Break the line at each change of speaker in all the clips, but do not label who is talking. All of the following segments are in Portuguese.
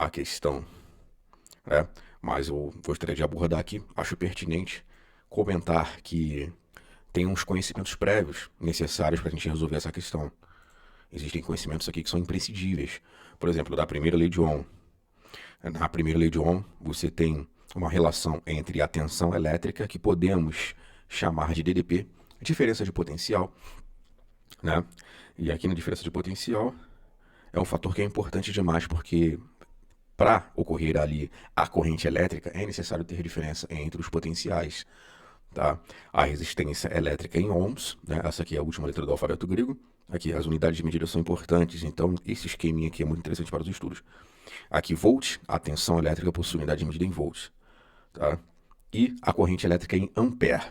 a questão, né? Mas eu gostaria de abordar aqui, acho pertinente comentar que tem uns conhecimentos prévios necessários para a gente resolver essa questão. Existem conhecimentos aqui que são imprescindíveis. Por exemplo, da primeira lei de Ohm. Na primeira lei de Ohm, você tem uma relação entre a tensão elétrica, que podemos chamar de DDP, diferença de potencial, né? E aqui na diferença de potencial é um fator que é importante demais, porque para ocorrer ali a corrente elétrica é necessário ter diferença entre os potenciais, tá? A resistência elétrica em ohms, né? Essa aqui é a última letra do alfabeto grego. Aqui as unidades de medida são importantes, então esse esqueminha aqui é muito interessante para os estudos. Aqui volt, a tensão elétrica possui unidade de medida em volts, tá? E a corrente elétrica em ampere,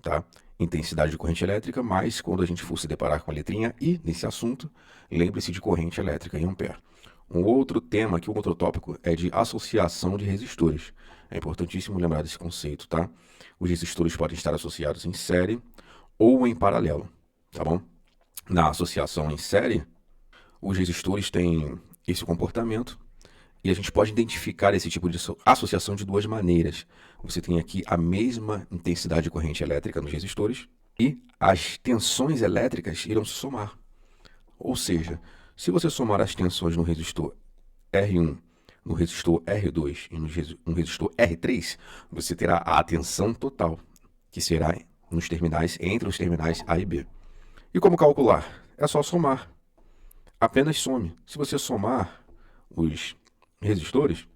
tá? Intensidade de corrente elétrica, mas quando a gente for se deparar com a letrinha I nesse assunto, lembre-se de corrente elétrica em ampere. Um outro tema aqui, um outro tópico, é de associação de resistores. É importantíssimo lembrar desse conceito, tá? Os resistores podem estar associados em série ou em paralelo, tá bom? Na associação em série, os resistores têm esse comportamento e a gente pode identificar esse tipo de associação de duas maneiras. Você tem aqui a mesma intensidade de corrente elétrica nos resistores e as tensões elétricas irão se somar. Ou seja, se você somar as tensões no resistor R1, no resistor R2 e no resistor R3, você terá a tensão total, que será nos terminais, entre os terminais A e B. E como calcular? É só somar. Apenas some. Se você somar os resistores,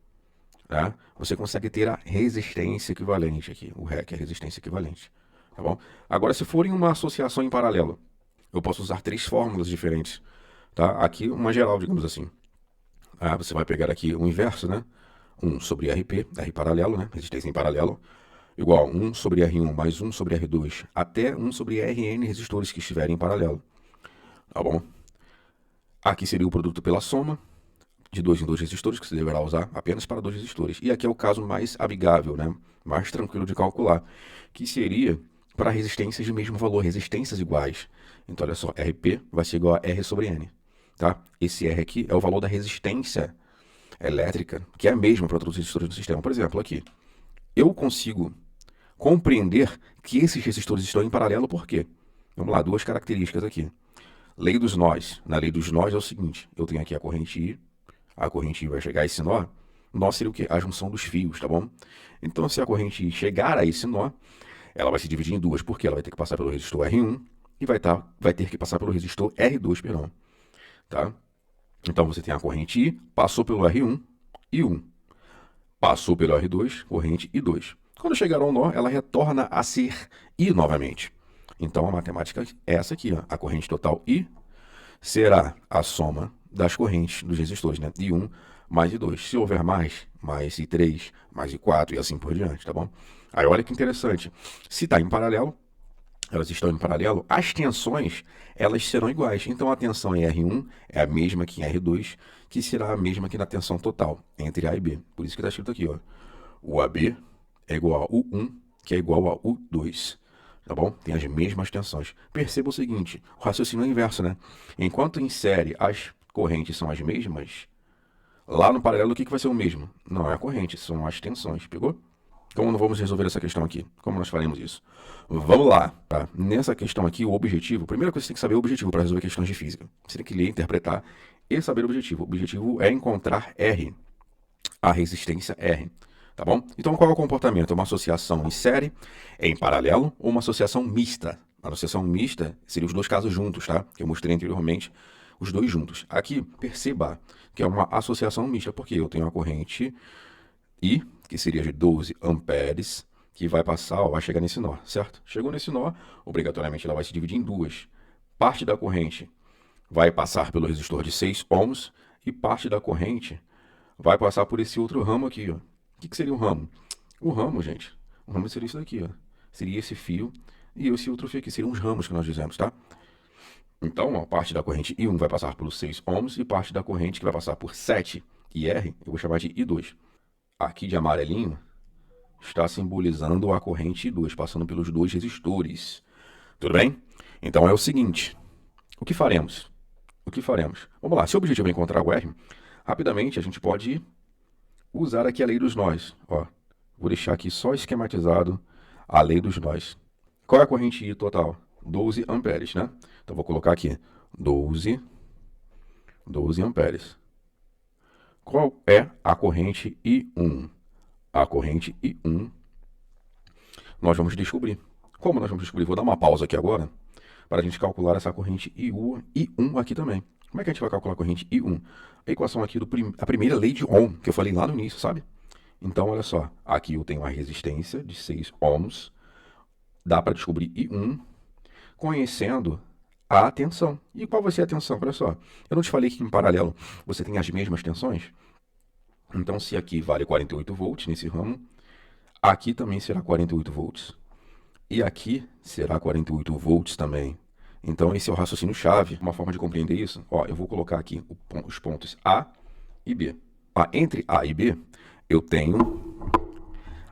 tá? Você consegue ter a resistência equivalente aqui. O REC é a resistência equivalente. Tá bom? Agora, se for em uma associação em paralelo, eu posso usar três fórmulas diferentes. Tá? Aqui, uma geral, digamos assim. Você vai pegar aqui o inverso, né? 1 sobre RP, R paralelo, né? Resistência em paralelo, igual 1 sobre R1 mais 1 sobre R2, até 1 sobre Rn resistores que estiverem em paralelo. Tá bom? Aqui seria o produto pela soma de 2 em 2 resistores, que você deverá usar apenas para 2 resistores. E aqui é o caso mais amigável, né? Mais tranquilo de calcular, que seria para resistências de mesmo valor, resistências iguais. Então, olha só, Rp vai ser igual a R sobre N. Tá? Esse R aqui é o valor da resistência elétrica, que é a mesma para todos os resistores do sistema. Por exemplo, aqui, eu consigo compreender que esses resistores estão em paralelo por quê? Vamos lá, duas características aqui. Lei dos nós. Na lei dos nós é o seguinte, eu tenho aqui a corrente I vai chegar a esse nó seria o quê? A junção dos fios, tá bom? Então, se a corrente I chegar a esse nó, ela vai se dividir em duas, porque ela vai ter que passar pelo resistor R1 e vai ter que passar pelo resistor R2, perdão. Tá? Então, você tem a corrente I, passou pelo R1 e 1. Passou pelo R2, corrente I2. Quando chegar ao nó, ela retorna a ser I novamente. Então, a matemática é essa aqui, ó. A corrente total I será a soma das correntes dos resistores, né? I1 mais I2. Se houver mais I3, mais I4 e assim por diante, tá bom? Aí olha que interessante. Se está em paralelo, elas estão em paralelo, as tensões elas serão iguais. Então a tensão em R1 é a mesma que em R2, que será a mesma que na tensão total entre A e B. Por isso que está escrito aqui, ó. O AB é igual ao U1, que é igual ao U2. Tá bom? Tem as mesmas tensões. Perceba o seguinte, o raciocínio é inverso, né? Enquanto em série as correntes são as mesmas, lá no paralelo o que vai ser o mesmo? Não é a corrente, são as tensões, pegou? Como não vamos resolver essa questão aqui? Como nós faremos isso? Vamos lá, tá? Nessa questão aqui, o objetivo, a primeira coisa que você tem que saber é o objetivo para resolver questões de física. Você tem que ler, interpretar e saber o objetivo. O objetivo é encontrar R, a resistência R. Tá bom? Então, qual é o comportamento? É uma associação em série, em paralelo, ou uma associação mista? A associação mista seria os dois casos juntos, tá? Que eu mostrei anteriormente, os dois juntos. Aqui, perceba que é uma associação mista, porque eu tenho a corrente I, que seria de 12 amperes, que vai passar, ó, vai chegar nesse nó, certo? Chegou nesse nó, obrigatoriamente ela vai se dividir em duas. Parte da corrente vai passar pelo resistor de 6 ohms e parte da corrente vai passar por esse outro ramo aqui, ó. O que seria um ramo? O ramo, gente, o ramo seria isso daqui, ó. Seria esse fio e esse outro fio aqui, seriam os ramos que nós dizemos, tá? Então, ó, parte da corrente I1 vai passar por 6 ohms e parte da corrente que vai passar por 7 IR, eu vou chamar de I2. Aqui de amarelinho está simbolizando a corrente I2, passando pelos dois resistores. Tudo bem? Então é o seguinte, o que faremos? O que faremos? Vamos lá, se o objetivo é encontrar o R, rapidamente a gente pode usar aqui a lei dos nós. Ó, vou deixar aqui só esquematizado a lei dos nós. Qual é a corrente I total? 12 amperes, né? Então, vou colocar aqui 12 amperes. Qual é a corrente I1? A corrente I1 nós vamos descobrir. Como nós vamos descobrir? Vou dar uma pausa aqui agora para a gente calcular essa corrente I1 aqui também. Como é que a gente vai calcular a corrente I1? A equação aqui a primeira lei de Ohm, que eu falei lá no início, sabe? Então, olha só, aqui eu tenho a resistência de 6 ohms. Dá para descobrir I1 conhecendo a tensão. E qual vai ser a tensão? Olha só, eu não te falei que em paralelo você tem as mesmas tensões? Então, se aqui vale 48 volts nesse ramo, aqui também será 48 volts. E aqui será 48 volts também. Então, esse é o raciocínio-chave. Uma forma de compreender isso, ó, eu vou colocar aqui os pontos A e B. Entre A e B, eu tenho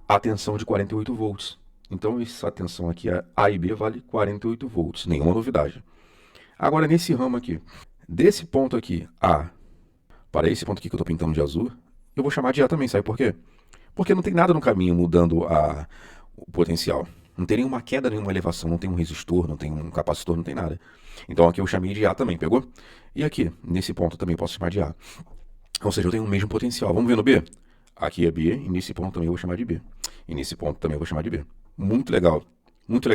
a tensão de 48 volts. Então, essa tensão aqui, A e B, vale 48 volts. Nenhuma novidade. Agora, nesse ramo aqui, desse ponto aqui, A, para esse ponto aqui que eu estou pintando de azul, eu vou chamar de A também, sabe por quê? Porque não tem nada no caminho mudando o potencial. Não tem nenhuma queda, nenhuma elevação, não tem um resistor, não tem um capacitor, não tem nada. Então aqui eu chamei de A também, pegou? E aqui, nesse ponto também posso chamar de A. Ou seja, eu tenho o mesmo potencial. Vamos ver no B? Aqui é B, e nesse ponto também eu vou chamar de B. E nesse ponto também eu vou chamar de B. Muito legal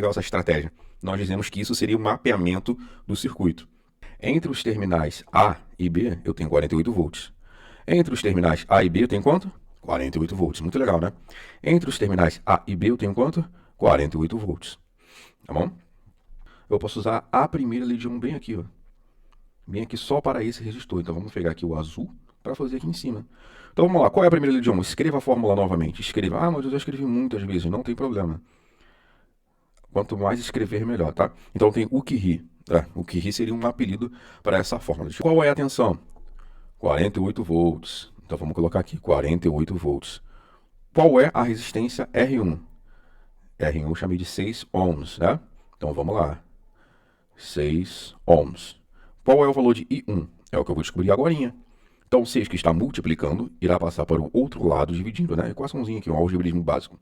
essa estratégia. Nós dizemos que isso seria o mapeamento do circuito. Entre os terminais A e B, eu tenho 48 volts. Entre os terminais A e B, eu tenho quanto? 48 volts. Muito legal, né? Entre os terminais A e B, eu tenho quanto? 48 volts. Tá bom? Eu posso usar a primeira lei de Ohm bem aqui, ó. Bem aqui só para esse resistor. Então, vamos pegar aqui o azul para fazer aqui em cima. Então, vamos lá. Qual é a primeira lei de Ohm? Escreva a fórmula novamente. Escreva. Ah, mas eu já escrevi muitas vezes. Não tem problema. Quanto mais escrever, melhor, tá? Então, tem o Curie. O Curie seria um apelido para essa fórmula. Qual é a tensão? 48 volts. Então, vamos colocar aqui 48 volts. Qual é a resistência R1? R1 eu chamei de 6 ohms, né? Então, vamos lá. 6 ohms. Qual é o valor de I1? É o que eu vou descobrir agorinha. Então, 6 que está multiplicando irá passar para o outro lado dividindo, né? Equaçãozinha aqui, um algebrismo básico.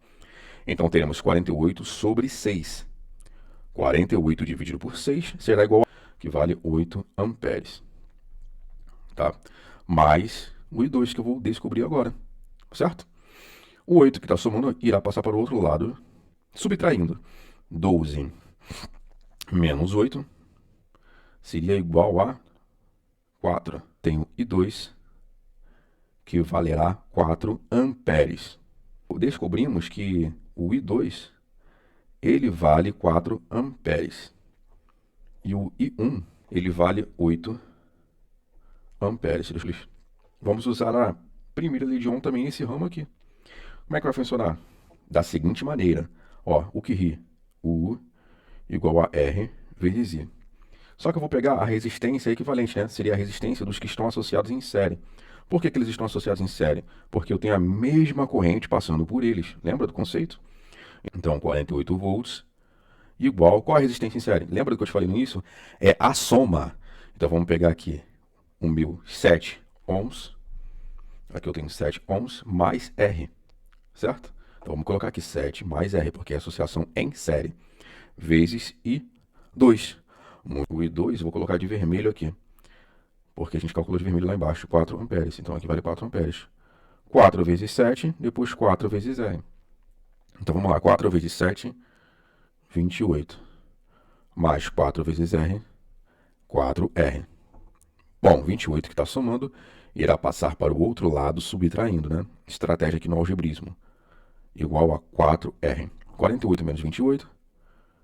Então, teremos 48 sobre 6. 48 dividido por 6 será igual a, que vale 8 amperes. Tá? Mais o I2 que eu vou descobrir agora. Certo? O 8 que está somando irá passar para o outro lado, subtraindo. 12 menos 8 seria igual a 4. Tenho I2 que valerá 4 amperes. Descobrimos que o I2 ele vale 4 amperes. E o I1 ele vale 8 amperes. Vamos usar a primeira lei de Ohm também nesse ramo aqui. Como é que vai funcionar? Da seguinte maneira. Ó, o Curie, U igual a R vezes I. Só que eu vou pegar a resistência equivalente, né? Seria a resistência dos que estão associados em série. Por que eles estão associados em série? Porque eu tenho a mesma corrente passando por eles. Lembra do conceito? Então, 48 volts igual... Qual a resistência em série? Lembra do que eu te falei no início? É a soma. Então, vamos pegar aqui o meu 7 ohms. Aqui eu tenho 7 ohms mais R. Certo? Então, vamos colocar aqui 7 mais R, porque é associação em série. Vezes I2. O I2 eu vou colocar de vermelho aqui. Porque a gente calculou de vermelho lá embaixo, 4 amperes. Então, aqui vale 4 amperes. 4 vezes 7, depois 4 vezes R. Então, vamos lá. 4 vezes 7, 28. Mais 4 vezes R, 4R. Bom, 28 que está somando, irá passar para o outro lado subtraindo, né? Estratégia aqui no algebrismo. Igual a 4R. 48 menos 28,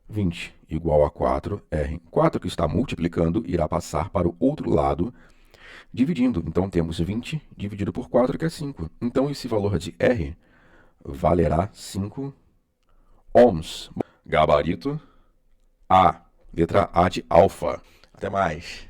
20 igual a 4R. 4 que está multiplicando irá passar para o outro lado dividindo. Então, temos 20 dividido por 4, que é 5. Então, esse valor de R valerá 5 ohms. Gabarito A. Letra A de alfa. Até mais.